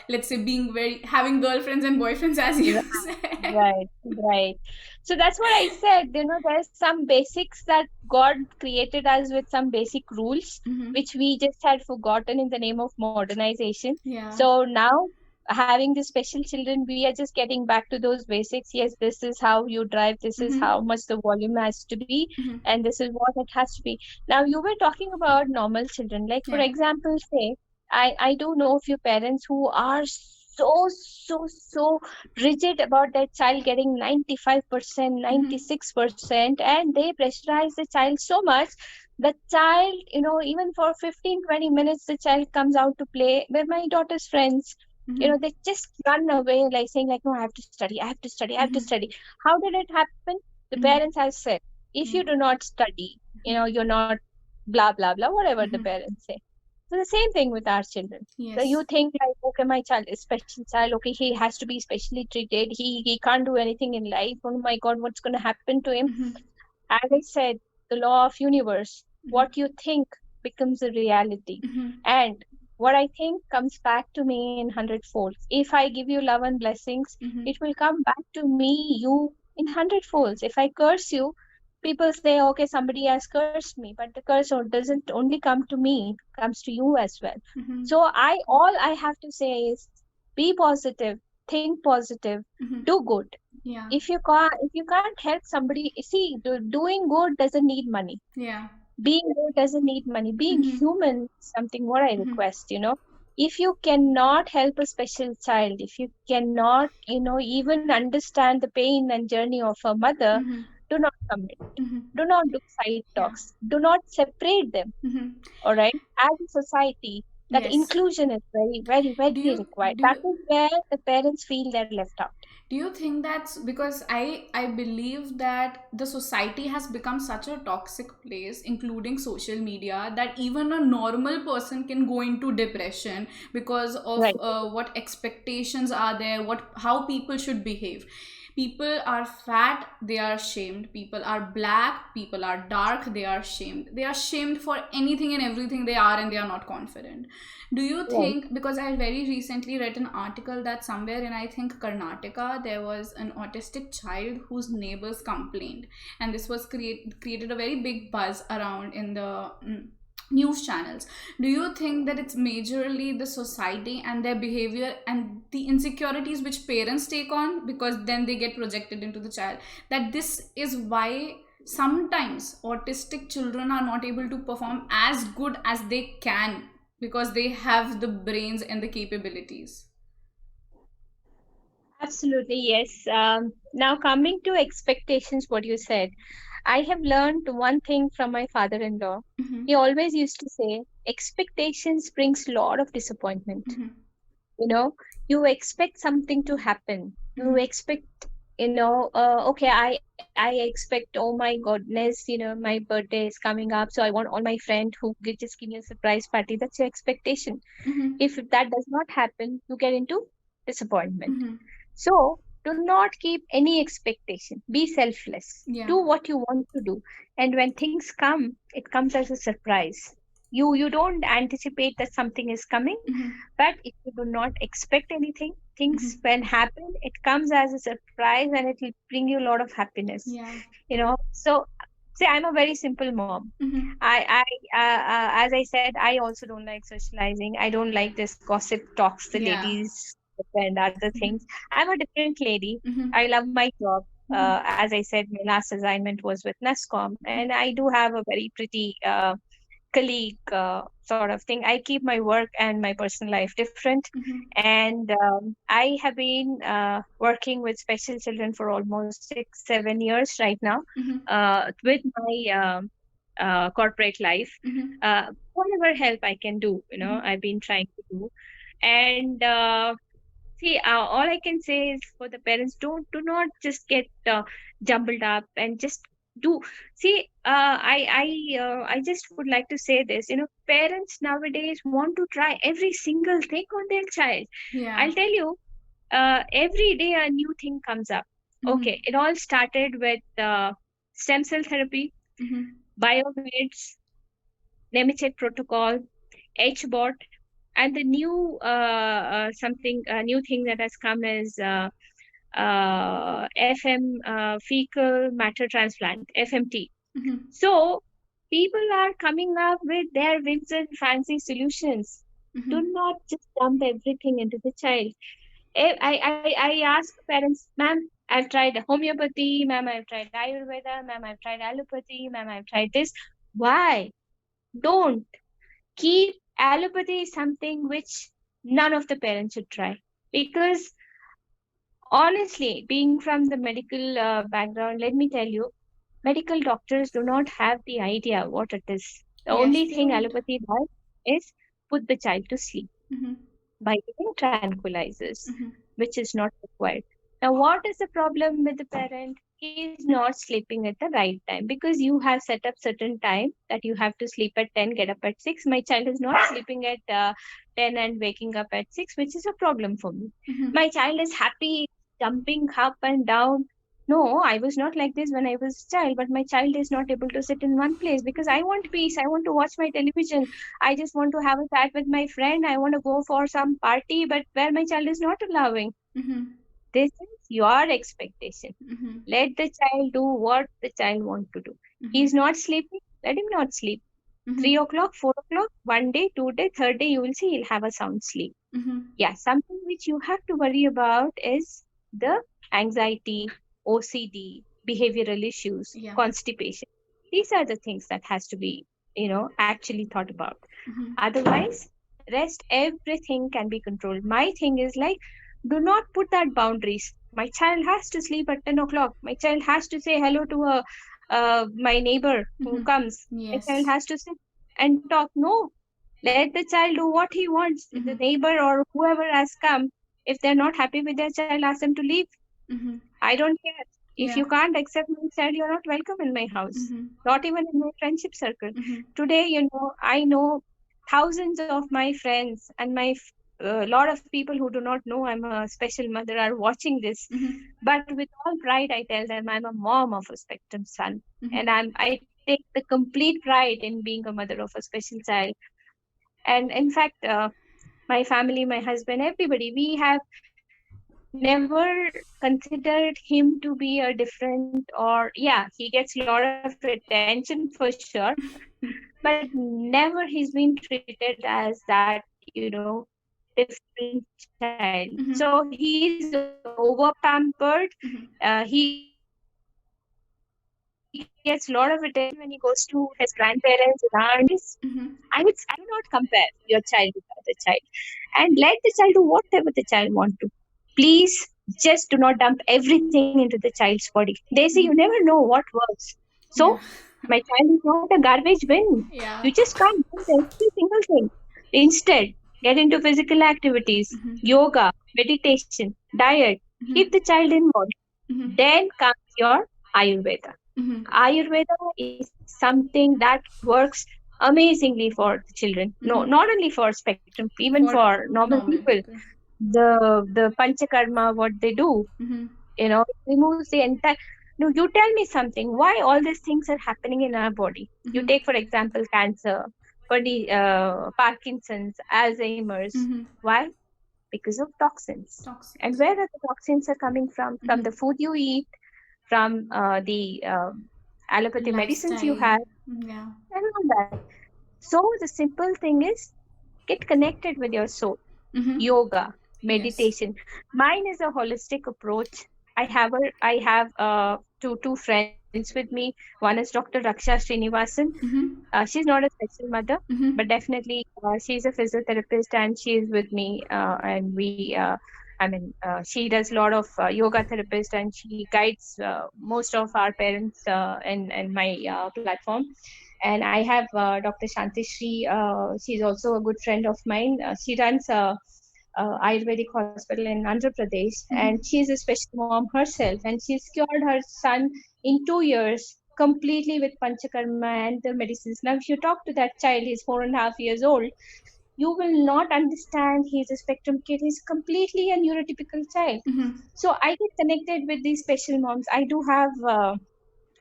let's say having girlfriends and boyfriends, as you said. Right. So that's what I said, there's some basics that God created us with, some basic rules, which we just had forgotten in the name of modernization. So now, having the special children, we are just getting back to those basics. Yes, this is how you drive, this is how much the volume has to be, and this is what it has to be. Now, you were talking about normal children, like for example, say, I do know a few parents who are so rigid about their child getting 95%, 96%, and they pressurize the child so much. The child, even for 15-20 minutes, the child comes out to play with my daughter's friends. They just run away, like saying, like, no, I have to study, I have to study, I have to study. How did it happen? The parents have said, if you do not study, you're not blah, blah, blah, whatever the parents say. So the same thing with our children. So you think like, okay, my child is special child. Okay, he has to be specially treated. He can't do anything in life. Oh my God, what's going to happen to him? As I said, the law of universe. What you think becomes a reality. And what I think comes back to me in 100-fold. If I give you love and blessings, it will come back to me, you, in 100-folds. If I curse you, people say, okay, somebody has cursed me, but the curse doesn't only come to me, it comes to you as well. So all I have to say is, be positive, think positive, do good. If you can't help somebody, see, doing good doesn't need money. Being good doesn't need money. Being human is something what I request, If you cannot help a special child, if you cannot, even understand the pain and journey of a mother, do not commit. Do not do side talks. Do not separate them. All right. As a society, that inclusion is very, very, very required. That is where the parents feel they're left out. Do you think that's because I believe that the society has become such a toxic place, including social media, that even a normal person can go into depression because of what expectations are there, how people should behave. People are fat, they are shamed. People are black, people are dark, they are shamed. They are shamed for anything and everything they are, and they are not confident. Do you think, because I very recently read an article that somewhere in, I think, Karnataka, there was an autistic child whose neighbors complained, and this was created a very big buzz around in the news channels. Do you think that it's majorly the society and their behavior and the insecurities which parents take on, because then they get projected into the child, that this is why sometimes autistic children are not able to perform as good as they can because they have the brains and the capabilities? Absolutely, yes. Now coming to expectations, what you said, I have learned one thing from my father-in-law. He always used to say, expectations brings a lot of disappointment. You expect something to happen. You expect, okay, I expect, oh my goodness, my birthday is coming up, so I want all my friends who just give me a surprise party. That's your expectation. If that does not happen, you get into disappointment. So do not keep any expectation. Be selfless. Do what you want to do. And when things come, it comes as a surprise. You don't anticipate that something is coming, but if you do not expect anything, things when happen, it comes as a surprise and it will bring you a lot of happiness. So see, I'm a very simple mom. I as I said, I also don't like socializing. I don't like this gossip talks, the ladies and other things. I'm a different lady. I love my job. As I said, my last assignment was with NESCOM, and I do have a very pretty colleague sort of thing. I keep my work and my personal life different. And I have been working with special children for almost 6-7 years right now, with my corporate life. Whatever help I can do, I've been trying to do. And see, all I can say is for the parents, do not just get jumbled up and just do. See, I just would like to say this. Parents nowadays want to try every single thing on their child. Yeah. I'll tell you, every day a new thing comes up. Okay, it all started with stem cell therapy, biomeds, Nemetschek protocol, HBOT, and the new new thing that has come is FM, fecal matter transplant, FMT. So people are coming up with their whims and fancy solutions. Do not just dump everything into the child. I ask parents, ma'am, I've tried homeopathy, ma'am, I've tried Ayurveda, ma'am, I've tried allopathy, ma'am, I've tried this. Why? Don't. Keep allopathy is something which none of the parents should try, because honestly, being from the medical background, let me tell you, medical doctors do not have the idea what it is. The only thing allopathy does is put the child to sleep by giving tranquilizers, which is not required. Now, what is the problem with the parent? He is not sleeping at the right time because you have set up certain time that you have to sleep at 10, get up at 6. My child is not sleeping at 10 and waking up at 6, which is a problem for me. My child is happy, jumping up and down. No, I was not like this when I was a child, but my child is not able to sit in one place because I want peace. I want to watch my television. I just want to have a chat with my friend. I want to go for some party, but where my child is not allowing. This is your expectation. Let the child do what the child wants to do. He is not sleeping, let him not sleep. 3 o'clock, 4 o'clock, 1 day, 2 day, 3rd day, you will see he'll have a sound sleep. Yeah, something which you have to worry about is the anxiety, OCD, behavioral issues, constipation. These are the things that has to be, actually thought about. Otherwise, rest everything can be controlled. My thing is like, do not put that boundaries. My child has to sleep at 10 o'clock. My child has to say hello to my neighbor who comes. My child has to sit and talk. No, let the child do what he wants. The neighbor or whoever has come, if they're not happy with their child, ask them to leave. I don't care. If you can't accept my child, you're not welcome in my house. Not even in my friendship circle. Today, I know thousands of my friends and my lot of people who do not know I'm a special mother are watching this. But with all pride, I tell them I'm a mom of a spectrum son. And I take the complete pride in being a mother of a special child. And in fact, my family, my husband, everybody, we have never considered him to be a different, or he gets a lot of attention for sure, but never he's been treated as that, different child. So he's over pampered. He gets a lot of attention when he goes to his grandparents, his aunts. I would say, do not compare your child with other child, and let the child do whatever the child want to. Please just do not dump everything into the child's body. They say you never know what works. So my child is not a garbage bin. You just can't dump every single thing. Instead, get into physical activities, yoga, meditation, diet, keep the child involved. Then comes your Ayurveda. Ayurveda is something that works amazingly for the children. No, not only for spectrum, even for normal people. The panchakarma, what they do, removes the entire. No, you tell me something. Why all these things are happening in our body? You take, for example, cancer, body, Parkinson's, Alzheimer's. Why? Because of toxins. And where are the toxins are coming from? From the food you eat, from the allopathy medicines you have, and all that. So the simple thing is, get connected with your soul. Yoga, meditation. Mine is a holistic approach. I have two friends with me. One is Dr. Raksha Srinivasan. She's not a special mother, but definitely she's a physiotherapist and she is with me. And she does a lot of yoga therapist and she guides most of our parents in my platform. And I have Dr. Shanti Shri. She's also a good friend of mine. She runs Ayurvedic hospital in Andhra Pradesh, and she's a special mom herself, and she's cured her son in 2 years completely with panchakarma and the medicines. Now, if you talk to that child, he's 4.5 years old, you will not understand he's a spectrum kid. He's completely a neurotypical child. So I get connected with these special moms. I do have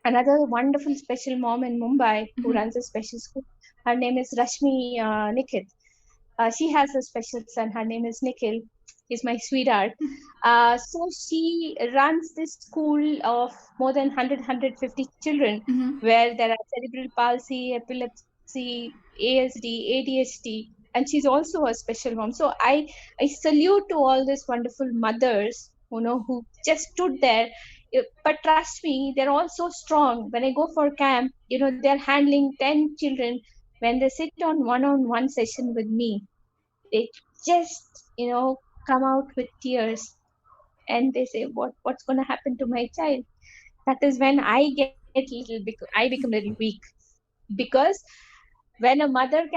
another wonderful special mom in Mumbai who runs a special school. Her name is Rashmi Nikhil. She has a special son. Her name is Nikhil. He's my sweetheart. So she runs this school of more than 150 children where there are cerebral palsy, epilepsy, ASD, ADHD, and she's also a special mom. So I salute to all these wonderful mothers, who just stood there. But trust me, they're all so strong. When I go for camp, they're handling 10 children. When they sit on one-on-one session with me, they just come out with tears and they say what's going to happen to my child. That is when I become a little weak, because when a mother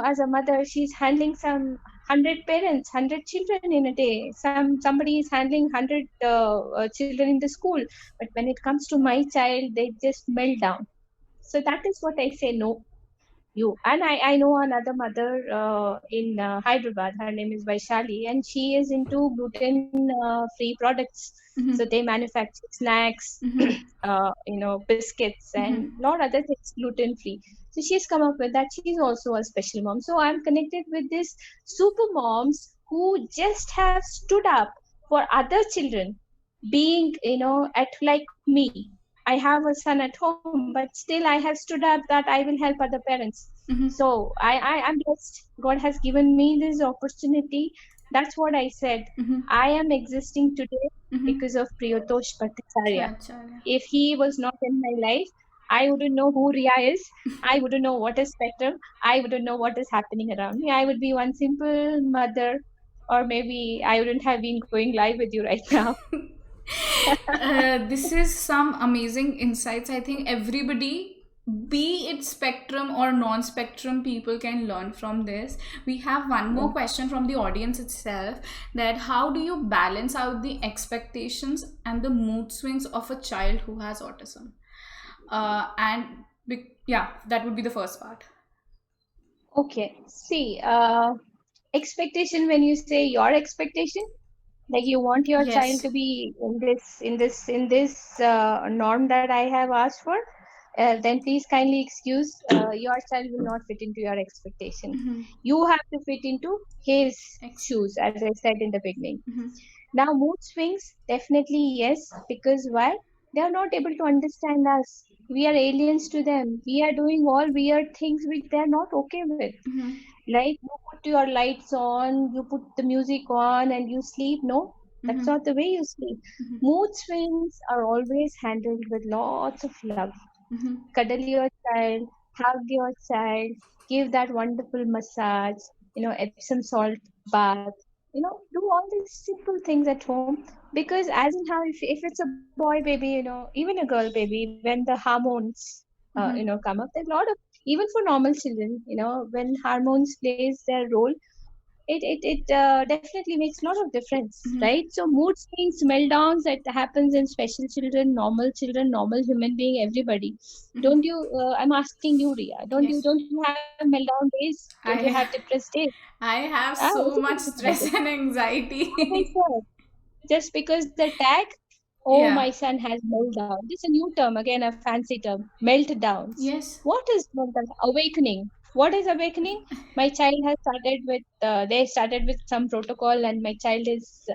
as a mother, she's handling some 100 parents, 100 children in a day. Somebody is handling 100 children in the school, but when it comes to my child, they just melt down. So that is what I say, no. I know another mother in Hyderabad. Her name is Vaishali, and she is into gluten-free products. So they manufacture snacks, biscuits, and lot other things gluten-free. So she's come up with that. She's also a special mom. So I'm connected with these super moms who just have stood up for other children, being at like me. I have a son at home, but still I have stood up that I will help other parents. So I'm blessed. God has given me this opportunity. That's what I said. I am existing today because of Priyatosh Bhattacharya. If he was not in my life, I wouldn't know who Riya is. I wouldn't know what is spectrum. I wouldn't know what is happening around me. I would be one simple mother, or maybe I wouldn't have been going live with you right now. This is some amazing insights. I think everybody, be it spectrum or non-spectrum, people can learn from this. We have one more question from the audience itself, that how do you balance out the expectations and the mood swings of a child who has autism? That would be the first part. Okay, see, expectation, when you say your expectation, like you want your child to be in this norm that I have asked for, then please kindly excuse, your child will not fit into your expectation. You have to fit into his shoes, as I said in the beginning. Now, mood swings, definitely yes, because why? They are not able to understand us. We are aliens to them. We are doing all weird things which they are not okay with. Like, you put your lights on, you put the music on, and you sleep. No, that's not the way you sleep. Mood swings are always handled with lots of love. Cuddle your child, hug your child, give that wonderful massage, Epsom salt bath, do all these simple things at home. Because as in how, if it's a boy baby, even a girl baby, when the hormones come up, there's a lot of, even for normal children, when hormones plays their role, it definitely makes a lot of difference, right? So mood swings, meltdowns, that happens in special children, normal human being, everybody. Don't you? I'm asking you, Ria. Don't you have meltdown days? Don't you have depressed days? I have so much stress and anxiety. Just because the tag, my son has meltdown. This is a new term, again a fancy term, meltdowns. Yes. What is meltdown? Awakening. What is awakening? My child has started with, they started with some protocol, and my child is,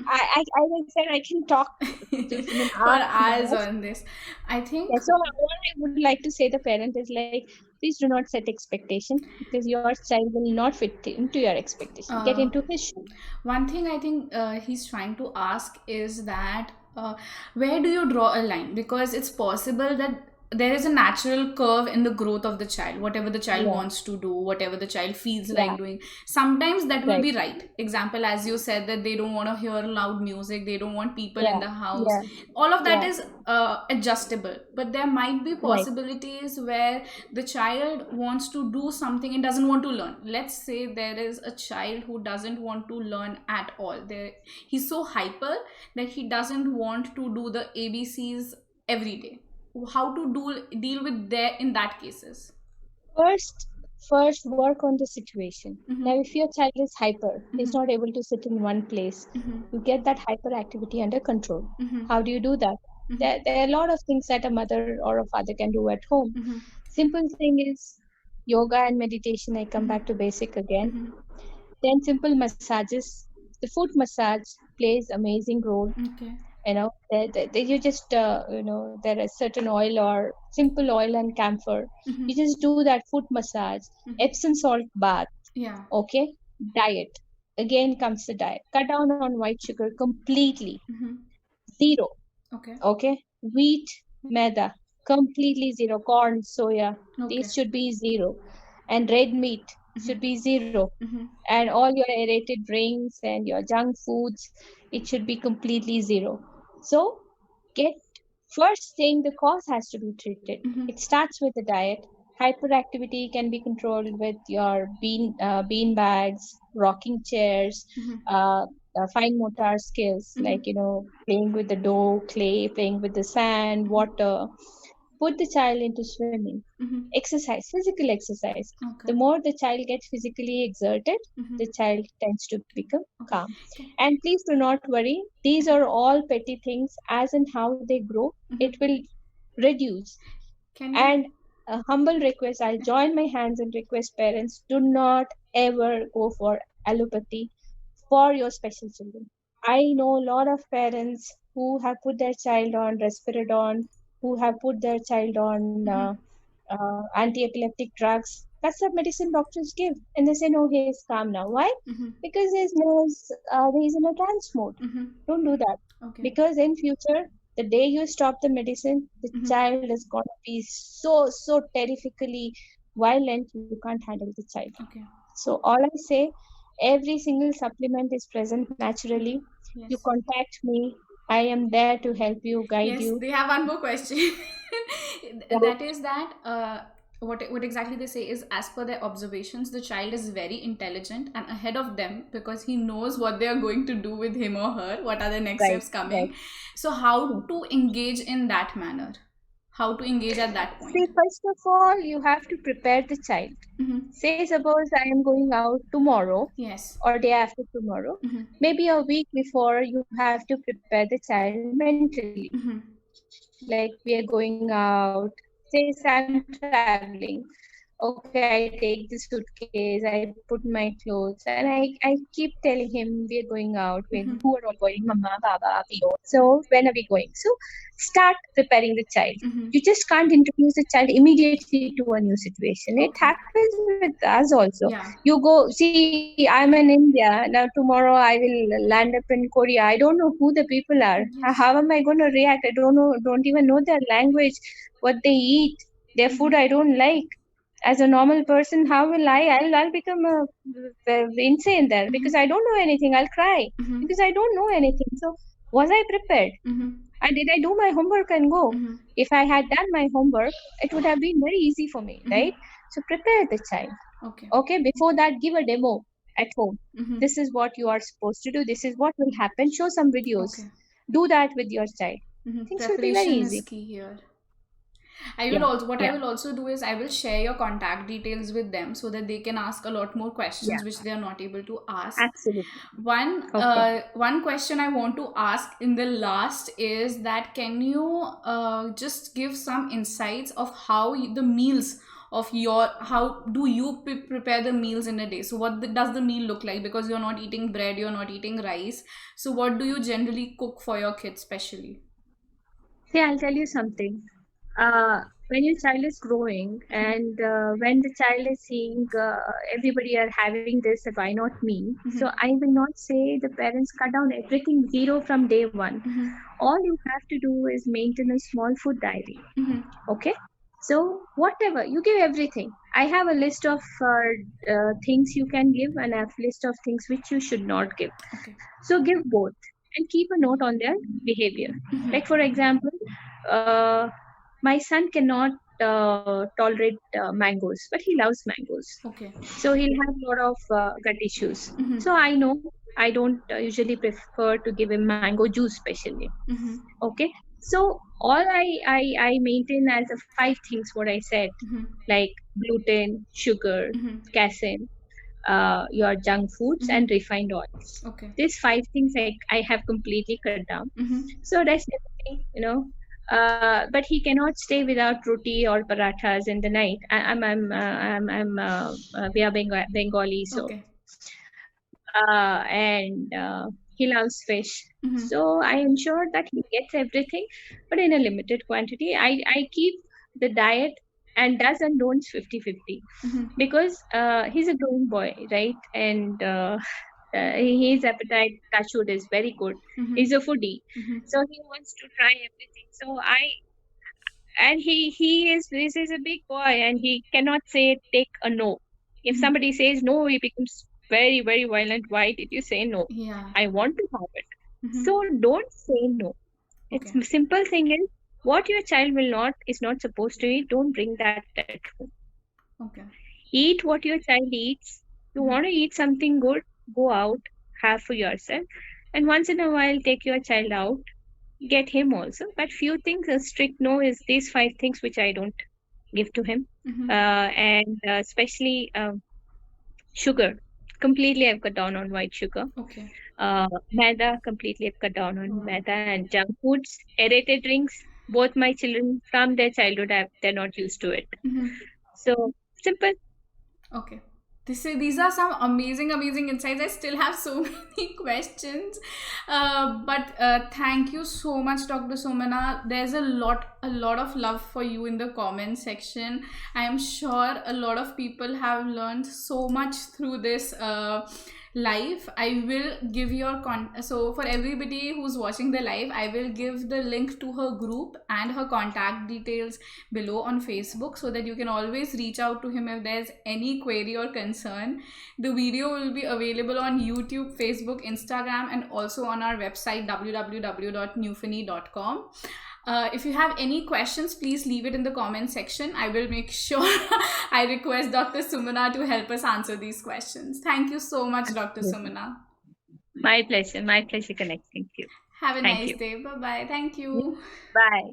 I said, I can talk for hours on this. I think. Yeah, so what I would like to say the parent is like, please do not set expectation, because your child will not fit into your expectation. Get into his shoe. One thing I think he's trying to ask is that Where do you draw a line? Because it's possible that there is a natural curve in the growth of the child, whatever the child Yeah, wants to do, whatever the child feels yeah, like doing. Sometimes that will right. be right. Example, as you said, that they don't want to hear loud music, they don't want people in Yeah, the house. yeah, All of that yeah, is adjustable, but there might be right. possibilities where the child wants to do something and doesn't want to learn. Let's say there is a child who doesn't want to learn at all. He's so hyper that he doesn't want to do the ABCs every day. How to deal with there in that cases? First, first work on the situation. Now, Mm-hmm. if your child is hyper, he's Mm-hmm. not able to sit in one place, Mm-hmm. you get that hyperactivity under control. Mm-hmm. How do you do that? There are a lot of things that a mother or a father can do at home. Mm-hmm. Simple thing is yoga and meditation. I come back to basic again. Mm-hmm. Then simple massages. The foot massage plays amazing role. Okay. You just there is certain oil or simple oil and camphor. Mm-hmm. You just do that foot massage, Mm-hmm. Epsom salt bath. Yeah. Okay. Diet, again comes the diet. Cut down on white sugar completely. Mm-hmm. Zero. Okay. Okay. Wheat, maida, completely zero. Corn, soya, Okay. these should be zero. And red meat should be zero. Mm-hmm. And all your aerated drinks and your junk foods, it should be completely zero. So get first thing, the cause has to be treated. Mm-hmm. It starts with the diet. Hyperactivity can be controlled with your bean bags, rocking chairs, Mm-hmm. fine motor skills, Mm-hmm. like playing with the dough, clay, playing with the sand, water. Put the child into swimming. Mm-hmm. Exercise, physical exercise. Okay. The more the child gets physically exerted, Mm-hmm. the child tends to become Okay. calm. And please do not worry, these are all petty things. As in how they grow, it will reduce. Can you? And a humble request, I join my hands and request parents, do not ever go for allopathy for your special children. I know a lot of parents who have put their child on risperidone, who have put their child on anti-epileptic drugs. That's the medicine doctors give, and they say, "No, he is calm now." Why? Mm-hmm. Because he's in a trance mode. Mm-hmm. Don't do that, Okay. because in future, the day you stop the medicine, the child is gonna be so terrifically violent. You can't handle the child. Okay. So all I say, every single supplement is present naturally. Yes. You contact me. I am there to help you, guide Yes, you. they have one more question. That is that what exactly they say is, as per their observations, the child is very intelligent and ahead of them because he knows what they are going to do with him or her, what are the next steps coming. So how to engage in that manner? How to engage at that point? See, first of all, you have to prepare the child. Say, suppose I am going out tomorrow, Yes, or day after tomorrow. Maybe a week before, you have to prepare the child mentally. Like, we are going out, say I'm traveling. Okay, I take the suitcase, I put my clothes, and I keep telling him we are going out. Who are all going? Mama, Baba, Pio. So when are we going? So start preparing the child. You just can't introduce the child immediately to a new situation. It happens with us also. Yeah. You go, see, I'm in India. Now tomorrow I will land up in Korea. I don't know who the people are. Yes. How am I going to react? I don't even know their language, what they eat, their food I don't like. As a normal person, how will I'll become insane there, because I don't know anything. I'll cry because I don't know anything. So was I prepared? Did I do my homework and go? If I had done my homework, it would have been very easy for me, right? So prepare the child. Okay, before that, give a demo at home. This is what you are supposed to do. This is what will happen. Show some videos. Do that with your child. Things will be very easy. Is key here. I will also do is I will share your contact details with them so that they can ask a lot more questions which they are not able to ask. Absolutely. One question I want to ask in the last is that, can you just give some insights of how the meals of how do you prepare the meals in a day? So what does the meal look like? Because you're not eating bread, you're not eating rice. So what do you generally cook for your kids specially? See, I'll tell you something. when your child is growing and when the child is seeing everybody are having this, why not me? So I will not say the parents cut down everything zero from day one. All you have to do is maintain a small food diary. Okay, so whatever you give, everything. I have a list of things you can give and I have list of things which you should not give. So give both and keep a note on their behavior. Like for example, my son cannot tolerate mangoes, but he loves mangoes. So he'll have a lot of gut issues. So I know I don't usually prefer to give him mango juice specially. Okay, so all I maintain as a 5 things what I said, like gluten, sugar, casein, your junk foods and refined oils. These 5 things I have completely cut down. So that's definitely, but he cannot stay without roti or parathas in the night. We are Bengali, so and he loves fish. So I ensure that he gets everything, but in a limited quantity. I keep the diet and does and don'ts 50-50 because he's a growing boy, right? And his appetite, touchwood, is very good. He's a foodie, so he wants to try everything. So this is a big boy and he cannot say take a no. If somebody says no, he becomes very, very violent. Why did you say no? I want to have it. So don't say no. It's simple thing is what your child is not supposed to eat, don't bring that at home. Eat what your child eats. You want to eat something good, go out, have for yourself. And once in a while take your child out, get him also. But few things, a strict no is these 5 things which I don't give to him. And especially sugar. Completely I've cut down on white sugar. Maida, completely I've cut down on maida, and junk foods, aerated drinks. Both my children from their childhood they're not used to it. So simple. These are some amazing insights. I still have so many questions, but thank you so much, Dr. Sumana. There's a lot of love for you in the comment section. I am sure a lot of people have learned so much through this live. I will give your so for everybody who's watching the live, I will give the link to her group and her contact details below on Facebook, so that you can always reach out to him if there's any query or concern. The video will be available on YouTube, Facebook, Instagram, and also on our website www.neuphony.com. If you have any questions, please leave it in the comment section. I will make sure I request Dr. Sumana to help us answer these questions. Thank you so much, Dr. Sumana. My pleasure connecting to you. Have a nice day. Bye-bye. Thank you. Bye.